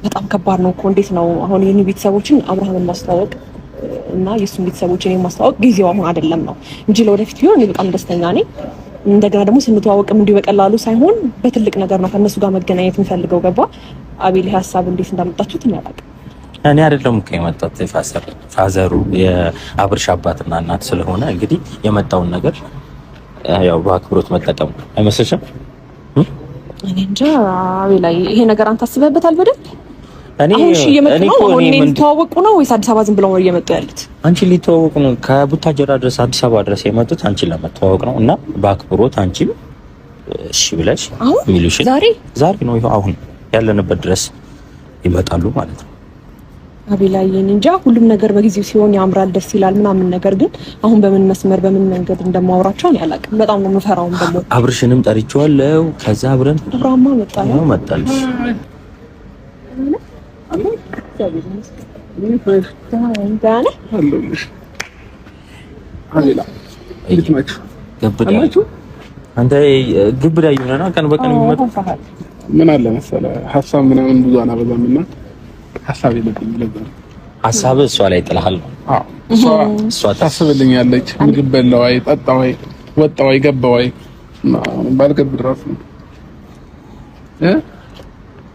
በጣም ከባድ ነው እኮ። እንዴት ነው አሁን የኔ ቤተሰቦችን አብርሃምን ማስተዋወቅ እና የሱን ቤተሰቦችን የማስተዋወቅ ጊዜው አሁን አይደለም ነው እንጂ ለወደፊት ቢሆን እኔ በጣም ደስተኛ ነኝ። እንደገና ደግሞ ስንተዋወቅም እንዲሁ በቀላሉ ሳይሆን በትልቅ ነገር ነው ከነሱ ጋር መገናኘት የምፈልገው። ገባ አቤል ሀሳብ እንዴት እንዳመጣችሁት እኔ አላውቅም። እኔ አይደለም እኮ የመጣሁት ፋዘሩ የአብርሽ አባትና እናት ስለሆነ እንግዲህ የመጣውን ነገር ያው በአክብሮት መጠቀም አይመስልሽም? እኔ እንጃ አቤል ላይ ይሄ ነገር አንተ አስበህበታል በደንብ? እኔ ሊተዋወቁ ነው ወይስ አዲስ አበባ ዝም ብለው ነው እየመጡ ያሉት? አንቺ ሊተዋወቁ ነው። ከቡታጀራ ድረስ አዲስ አበባ ድረስ የመጡት አንቺን ለመተዋወቅ ነው እና በአክብሮት አንቺም እሺ ብለሽ ሚሉሽን ዛሬ ነው ይኸው አሁን ያለንበት ድረስ ይመጣሉ ማለት ነው። አቤላዬ እንጃ ሁሉም ነገር በጊዜው ሲሆን ያምራል፣ ደስ ይላል ምናምን። ነገር ግን አሁን በምን መስመር በምን መንገድ እንደማወራቸው እኔ አላውቅም። በጣም ነው የምፈራው። ደግሞ አብርሽንም ጠርቼዋለሁ። ከዛ አብረን አብራማ መጣልሽ አንተ ግብዳ ይሆነና ቀን በቀን የሚመጣ ምን አለ መሰለህ ሀሳብ ምናምን ብዙ አናበዛምና ሀሳብ የለብኝም። ለዛ ሀሳብ እሷ ላይ ጥለሃል። አዎ እሷ ታስብልኛለች። ምግብ በላው አይ ጠጣው አይ ወጣው አይ ገባው አይ ባልከብ ድረስ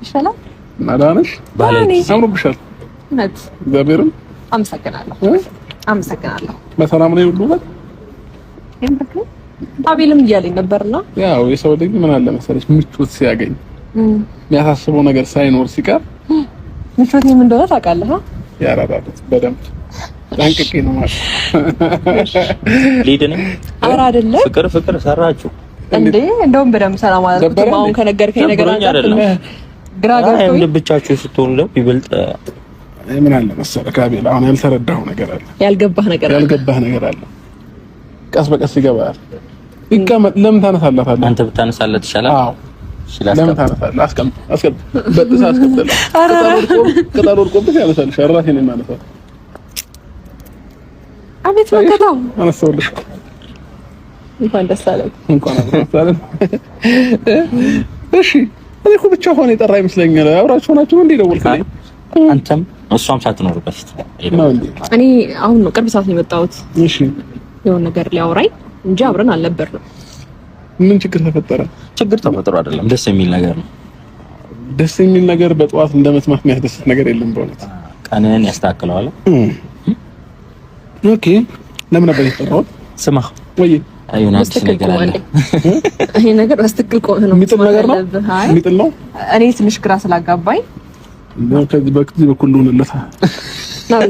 ይሻላል ማዳነሽ ባለኝ አምሮብሻል። እውነት እግዚአብሔርን አመሰግናለሁ። በሰላም ነው ሁሉ ማለት አቤልም እያለኝ ነበርና ያው የሰው ልጅ ምን አለ መሰለሽ ምቾት ሲያገኝ የሚያሳስበው ነገር ሳይኖር ሲቀር ምቾት ምን እንደሆነ ታውቃለህ? ያራዳት በደንብ ጠንቅቄ ነው ማለት ሊድን ኧረ አይደለም ፍቅር ሰራችሁ እንዴ? እንደውም በደንብ ሰላም አላልኩት። አሁን ከነገርከኝ ነገር አይደለም ግራ ገብቶኝ ብቻችሁ ስትሆኑ ነው ይበልጥ ምን አለ መሰለህ ካቤል አሁን ያልተረዳው ነገር አለ፣ ያልገባህ ነገር አለ። ቀስ በቀስ ይገባል። ይቀመጥ። ለምን ታነሳላታለህ? አንተ ብታነሳላት ይሻላል። አዎ ለምን ታነሳለህ? አስቀምጥ በጥሳ አስቀምጥ። ቅጠል ወድቆብህ ያነሳልሽ። ራሴ ነኝ የማነሳው። አቤት ወከታው አነሳውልሽ። እንኳን ደስ አለህ። እሺ እኔ እኮ ብቻ ሆነ የጠራ ይመስለኛል። አብራችሁ ሆናችሁ እንዴ ደወልከኝ? አንተም እሷም ሳትኖር በፊት ነው እንዴ? እኔ አሁን ነው ቅርብ ሰዓት ነው የመጣሁት። እሺ የሆነ ነገር ሊያወራኝ እንጂ አብረን አልነበርንም። ምን ችግር ተፈጠረ? ችግር ተፈጥሮ አይደለም፣ ደስ የሚል ነገር ነው። ደስ የሚል ነገር በጠዋት እንደመስማት የሚያስደስት ነገር የለም በእውነት። ቀንን ያስተካክለዋል። ኦኬ ለምን ነበር የጠራው? ስማ ወይ አይሁን አዲስ ነገር አለ። ይሄ ነገር በስትክክል ቆም ነው የሚጥል ነገር ነው። የሚጥል ነው። እኔ ትንሽ ግራ ስላጋባኝ ነው ከዚህ በኩል ልሆንለታ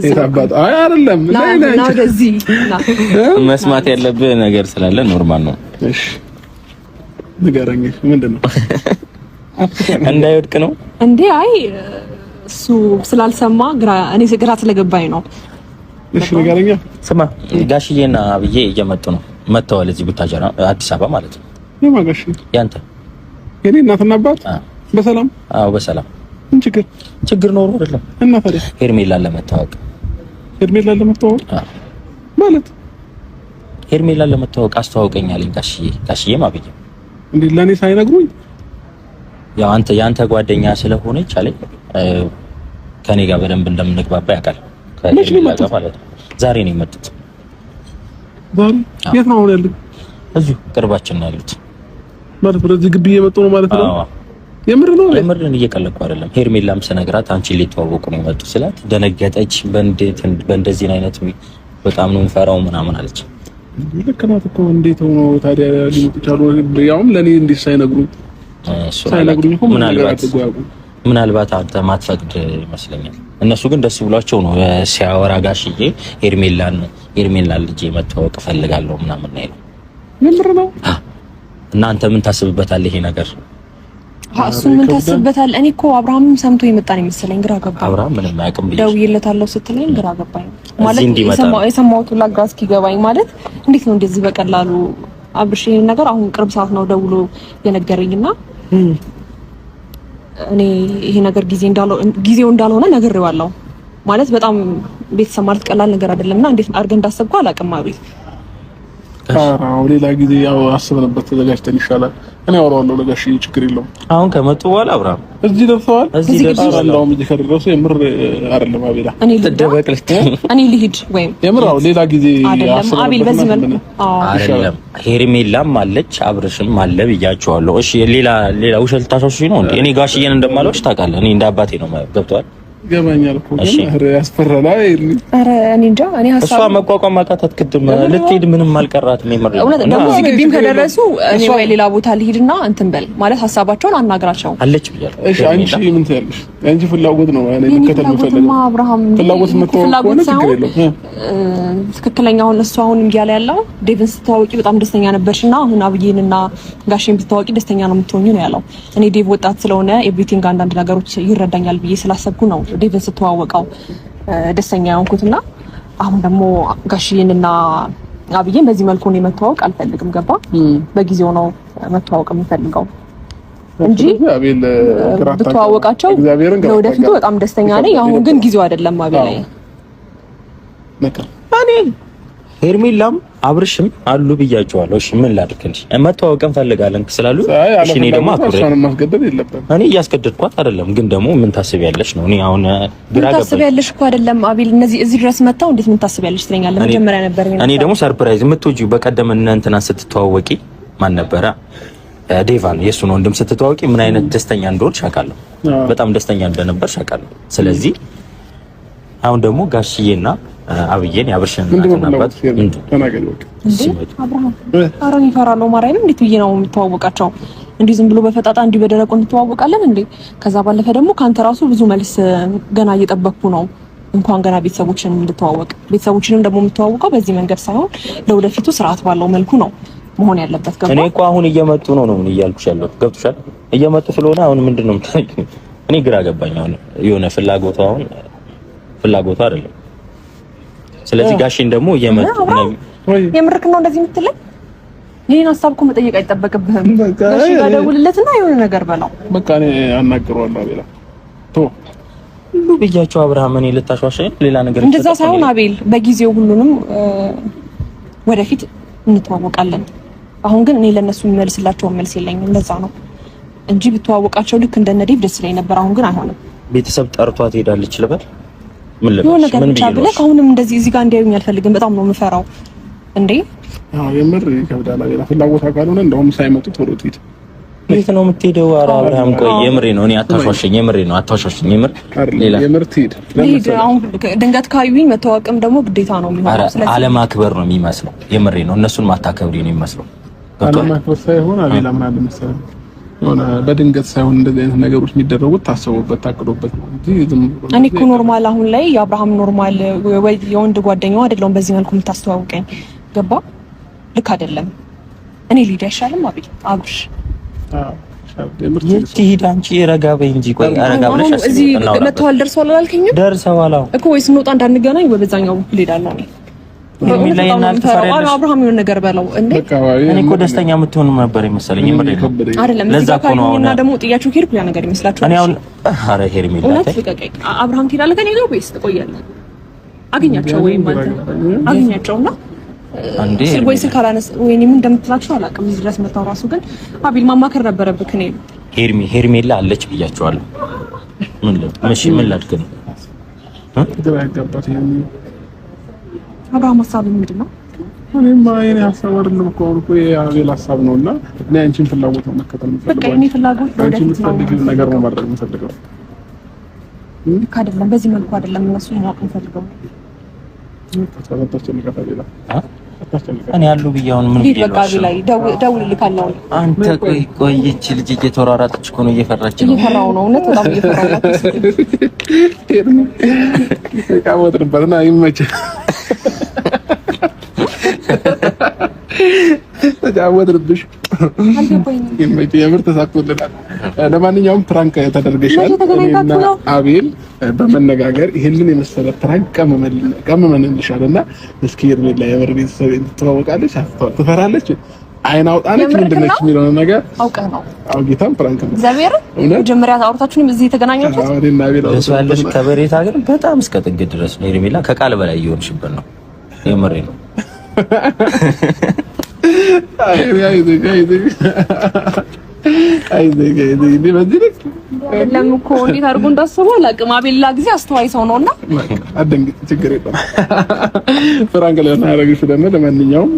የታባት አይ አይደለም ነው እንደዚህ መስማት ያለብህ ነገር ስላለ ኖርማል ነው። እሺ ንገረኝ፣ ምንድነው? እንዳይወድቅ ነው እንዴ? አይ እሱ ስላልሰማ እኔ ግራ ስለገባኝ ነው። እሺ ንገረኝ። ስማ ጋሽዬና አብዬ እየመጡ ነው። መተዋል እዚህ ቡታጀራ አዲስ አበባ ማለት ነው። የማጋሽ ያንተ የኔ እናትና አባት በሰላም? አዎ በሰላም። ምን ችግር ኖሮ አይደለም። እና ታዲያ ሄርሜላን ለመተዋወቅ ማለት ሄርሜላን ለመተዋወቅ አስተዋውቀኛለኝ ጋሽዬ ማብዬ። እንዴ ለኔ ሳይነግሩኝ? ያው ያንተ ጓደኛ ስለሆነች አለኝ ከኔ ጋር በደንብ እንደምንግባባ ያውቃል። ከሄርሜላ ጋር ማለት ነው። ዛሬ ነው የመጡት። ዛሬ የት ነው ያሉት? እዚሁ ቅርባችን ነው ያሉት። ማለት በዚህ ግቢ እየመጡ ነው ማለት ነው? አዎ የምርን እየቀለድኩ አይደለም። ሄርሜላም ስነግራት አንቺ ሊተዋወቁ ነው የመጡት ስላት ደነገጠች። በእንደዚህ አይነት በጣም ነው የምፈራው ምናምን አለች። ልክ ናት እኮ። እንዴት ሆኖ ታዲያ ሊመጡ ቻሉ? ያውም ለኔ እንዴት ሳይነግሩኝ እኮ ምናልባት አንተ ማትፈቅድ ይመስለኛል። እነሱ ግን ደስ ብሏቸው ነው ሲያወራ ጋሽዬ ሄርሜላን ልጅ መተዋወቅ እፈልጋለሁ ምናምን ነው ያለው። ምንድን ነው እናንተ ምን ታስብበታለህ ይሄ ነገር? እሱ ምን ታስብበታለህ? እኔ እኮ አብርሃምም ሰምቶ የመጣ ነው መሰለኝ። ግራ ገባኝ። አብርሃም ምንም አያውቅም ብዬሽ ደውዬለታለሁ ስትለኝ ግራ ገባኝ። ማለት የሰማሁት ሁላ ግራ እስኪገባኝ ማለት እንዴት ነው እንደዚህ በቀላሉ አብርሽ ይሄን ነገር አሁን ቅርብ ሰዓት ነው ደውሎ የነገረኝና እኔ ይሄ ነገር ጊዜው እንዳልሆነ ነግሬዋለሁ። ማለት በጣም ቤተሰብ ማለት ቀላል ነገር አይደለምና እንዴት አድርገን እንዳሰብኩ አላውቅም። አቤት ሌላ ጊዜ ያው አስበንበት ተዘጋጅተን ይሻላል። እኔ አወራዋለሁ ለጋሽዬ ችግር የለውም። አሁን ከመጡ በኋላ አብርሃም እዚህ ደርሰዋል። እዚህ ደርሰዋል። እዚህ ከደረሱ የምር አይደለም አቤላ እኔ ልሂድ ወይም የምር ሌላ ጊዜ አይደለም አቤል በዚህ መልኩ አይደለም። ሄርሜላም አለች አብርሽም አለ ብያቸዋለሁ። እሺ ሌላ ውሸት ታሻሽኝ ነው እንዴ? እኔ ጋሽዬን እንደማለውሽ ታውቃለህ። እኔ እንደ አባቴ ነው ገብቷል። ገባኛል እኮ ግን ያስፈራላ። ኧረ እኔ እንጃ እኔ ሀሳብ እሷ መቋቋም አቃታት። ቅድም ልትሄድ ምንም አልቀራትም። የምር እውነት ደግሞ እዚህ ግቢም ከደረሱ እኔ ወይ ሌላ ቦታ ልሂድና እንትን በል ማለት ሀሳባቸውን አናግራቸው አለች ብያለሁ። እሺ አንቺ ምን ትያለሽ? አንቺ ፍላጎት ነው እኔ መከተል የምፈልገው ፍላጎት ሳይሆን ትክክለኛ አሁን እሱ አሁን እያለ ያለው ዴቭን ስትታወቂ በጣም ደስተኛ ነበርሽና አሁን አብዬንና ጋሼን ብትታወቂ ደስተኛ ነው የምትሆኚ ነው ያለው። እኔ ዴቭ ወጣት ስለሆነ ኤቭሪቲንግ አንዳንድ ነገሮች ይረዳኛል ብዬ ስላሰብኩ ነው ዴቭን ስትዋወቀው ደስተኛ የሆንኩትና አሁን ደግሞ ጋሽዬንና አብዬን በዚህ መልኩ ነው መተዋወቅ አልፈልግም። ገባ? በጊዜው ነው መተዋወቅ የምፈልገው እንጂ ብትዋወቃቸው ለወደፊቱ በጣም ደስተኛ ነኝ። አሁን ግን ጊዜው አይደለም። አቤል ላይ ሄርሜላም አብርሽም አሉ ብያቸዋለሁ። እሺ ምን ላድርግልሽ? መተዋወቅ እንፈልጋለን ስላሉ እሺ እኔ ደግሞ እኔ እያስገደድኳት አይደለም፣ ግን ደግሞ ምን ታስቢያለሽ ነው። እኔ አሁን ግራ ገባኝ። ታስቢያለሽ እኮ አይደለም አቤል፣ እነዚህ እዚህ ድረስ መጣው እንዴት ምን ታስቢያለሽ ትለኛለህ? መጀመሪያ ነበር እኔ ደግሞ ሰርፕራይዝ የምትወጂው በቀደም እንትና ስትተዋወቂ ማን ነበረ? ዴቫን የእሱን ወንድም ስትተዋወቂ ምን አይነት ደስተኛ እንደሆንሽ አውቃለሁ። በጣም ደስተኛ እንደነበርሽ አውቃለሁ። ስለዚህ አሁን ደግሞ ጋሽዬና አብዬን ያብርሽን እናባት አራን ይፈራሉ። ማርያም እንዴት ብዬ ነው የምትዋወቃቸው? እንዲህ ዝም ብሎ በፈጣጣ እንዲህ በደረቁ እንተዋወቃለን እንዴ? ከዛ ባለፈ ደግሞ ካንተ ራሱ ብዙ መልስ ገና እየጠበቅኩ ነው። እንኳን ገና ቤተሰቦችንም እንድተዋወቅ ቤተሰቦችንም ደግሞ የምትዋወቀው በዚህ መንገድ ሳይሆን ለወደፊቱ ስርዓት ባለው መልኩ ነው መሆን ያለበት። ገባ? እኔ እኮ አሁን እየመጡ ነው ምን እያልኩሽ ያለው ገብቶሻል? እየመጡ ስለሆነ አሁን ምንድነው እኔ ግራ ገባኝ። አሁን የሆነ ፍላጎቱ አይደለም። ስለዚህ ጋሽን ደግሞ እየመጡ ነው። የምርክ ነው እንደዚህ የምትለኝ? ይሄን ሀሳብ እኮ መጠየቅ አይጠበቅብህም። ጋሽ ጋር ደውልለትና የሆነ ነገር በለው። በቃ እኔ አናግረዋለሁ። አቤላ ቶ ሁሉ ብያቸው አብርሃም እኔ ልታሻሻኝ ሌላ ነገር እንደዛ ሳይሆን አቤል በጊዜው ሁሉንም ወደፊት እንተዋወቃለን። አሁን ግን እኔ ለነሱ የሚመልስላቸው መልስ የለኝም። እንደዛ ነው እንጂ ብትዋወቃቸው ልክ እንደነዴቭ ደስ ይለኝ ነበር። አሁን ግን አይሆንም። ቤተሰብ ጠርቷት ሄዳለች ልበል ምን ነገር ብቻ ብለህ አሁንም እንደዚህ እዚህ ጋር እንዲያዩኝ አልፈልግም። በጣም ነው የምፈራው እንዴ። አዎ የምር ይከብዳል። አቤላ ፍላጎት ካልሆነ እንደውም ሳይመጡ ቶሎ ትሄድ። የት ነው የምትሄደው? ኧረ አብርሃም ቆይ የምሬ ነው። እኔ አታሻሽኝ። የምሬ ነው አታሻሽኝ። ሌላ የምር ትሄድ። አሁን ድንገት ካዩኝ መተዋወቅም ደግሞ ግዴታ ነው የሚሆነው። ስለዚህ አለማክበር ነው የሚመስለው። የምሬ ነው። እነሱን ማታከብሪ ነው የሚመስለው። አለማክበር ሳይሆን አቤላ ምን አለ መሰለህ ሆነ በድንገት ሳይሆን እንደዚህ አይነት ነገሮች የሚደረጉት ታስበውበት ታቅዶበት ነው እንጂ እኔ እኮ ኖርማል አሁን ላይ የአብርሃም ኖርማል ወይ የወንድ ጓደኛው አይደለም በዚህ መልኩ የምታስተዋውቀኝ። ገባ? ልክ አይደለም። እኔ ሊዳ አይሻልም? አብርሽ የት አንቺ ረጋ በይ እንጂ ቆይ ረጋ ብለሽ እዚህ መተዋል ደርሰዋል አላልከኝም? ደርሰዋል እኮ ወይ ስንወጣ እንዳንገናኝ በዛኛው በኩል ሄዳለሁ እኔ አብርሃም የሆነ ነገር በለው እንዴ። እኔ እኮ ደስተኛ የምትሆን ነበር የመሰለኝ። አይደለም ለዛ እኮ ነው እና ደግሞ ጥያችሁ ሄድኩ ያ ነገር ይመስላችኋል? እኔ አሁን ኧረ ሄርሜላ አብርሃም ትሄዳለህ ከእኔ ጋር ወይስ ትቆያለህ? አገኛቸው ወይ ማለት አገኛቸውና አንዴ ወይ ስልክ አላነስ ወይ ምን እንደምትላቸው አላውቅም። እዚህ ድረስ መጣው ራሱ ግን አቤል ማማከር ነበረብህ። እኔ ሄርሜላ አለች ብያቸዋለሁ። ምን ላድርግ ነው አብርሃም ሀሳብ ምንድን ነው? እኔማ የኔ ሀሳብ አይደለም እኮ አሁን እኮ የአቤል ሀሳብ ነውና እኔ አንቺን ፍላጎት ነው መከተል የምፈልገው። በቃ እኔ ፍላጎት ነው ነገር ነው ማድረግ የምፈልገው። ልክ አይደለም። በዚህ መልኩ አይደለም እነሱ ማወቅ የምፈልገው። እኔ ያሉ ብያውን ምን ቢል በቃ ላይ ደውልልካለሁ። አንተ ቆይች ልጅ እየተወራራጠች እኮ ነው። እየፈራች ነው። እየፈራው ነው። እውነት በጣም እየፈራው ነው። ተቃወጥ ነበርና ይመችህ ተጫወትንብሽ። የምር ተሳክቶልናል። ለማንኛውም ፕራንክ ተደርገሻል። እኔና አቤል በመነጋገር ይሄንን የመሰለ ፕራንክ ቀመመንልሻል እና እስኪ ሄርሜላ የምር ቤተሰብ ትተዋወቃለች፣ ትፈራለች፣ አይን አውጣለች ምንድን ነች የሚለው ነገር አውቀህ ነው። አውቂታም ፕራንክ ነው። እግዚአብሔር መጀመሪያ አውርታችሁንም እዚህ የተገናኛችሁት እኔና አቤል ያለሽ ከበሬታ ግን በጣም እስከ ጥግ ድረስ ነው። ሄርሜላ ከቃል በላይ እየሆንሽበት ነው። የምሬ ነው። አይ አይ ዘገይ በዚህ ልክ አይደለም እኮ እንዴት አድርጎ እንዳሰበው አላውቅም። አቤላ ጊዜ አስተዋይ ሰው ነውና አደንግጥ ችግር የለም። ፍራንክ ለና ያረግሽ ደግሞ ለማንኛውም